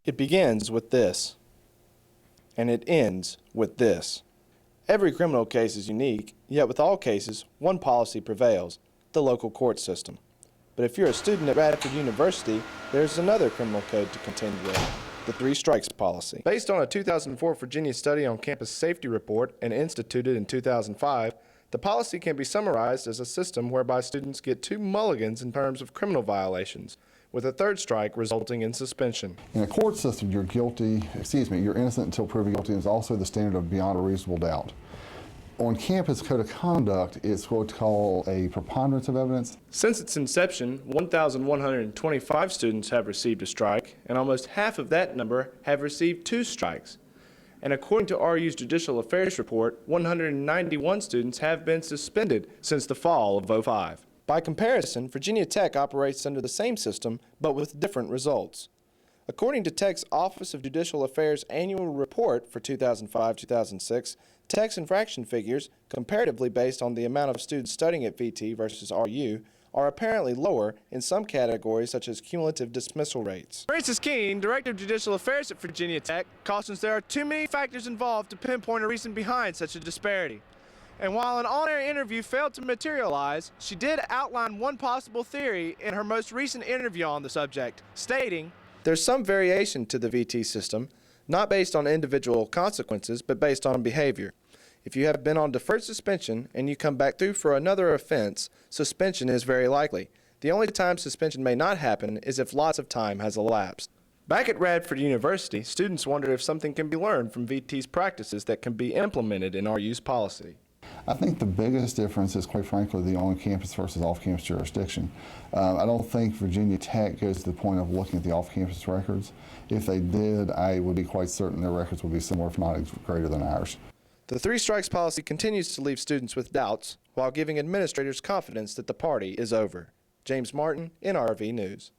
It begins with this, and it ends with this. Every criminal case is unique, yet with all cases, one policy prevails, the local court system. But if you're a student at Radford University, there's another criminal code to contend with, the three strikes policy. Based on a 2004 Virginia Study on Campus Safety report and instituted in 2005, the policy can be summarized as a system whereby students get 2 mulligans in terms of criminal violations, with a third strike resulting in suspension. In a court system, you're innocent until proven guilty is also the standard of beyond a reasonable doubt. On campus code of conduct, it's what we call a preponderance of evidence. Since its inception, 1,125 students have received a strike, and almost half of that number have received 2 strikes. And according to RU's Judicial Affairs report, 191 students have been suspended since the fall of '05. By comparison, Virginia Tech operates under the same system, but with different results. According to Tech's Office of Judicial Affairs annual report for 2005-2006, Tech's infraction figures, comparatively based on the amount of students studying at VT versus RU, are apparently lower in some categories such as cumulative dismissal rates. Francis Keene, Director of Judicial Affairs at Virginia Tech, cautions there are too many factors involved to pinpoint a reason behind such a disparity. And while an on-air interview failed to materialize, she did outline one possible theory in her most recent interview on the subject, stating, "There's some variation to the VT system, not based on individual consequences, but based on behavior. If you have been on deferred suspension and you come back through for another offense, suspension is very likely. The only time suspension may not happen is if lots of time has elapsed." Back at Radford University, students wonder if something can be learned from VT's practices that can be implemented in RU's policy. I think the biggest difference is, quite frankly, the on-campus versus off-campus jurisdiction. I don't think Virginia Tech goes to the point of looking at the off-campus records. If they did, I would be quite certain their records would be similar, if not greater than ours. The three strikes policy continues to leave students with doubts while giving administrators confidence that the party is over. James Martin, NRV News.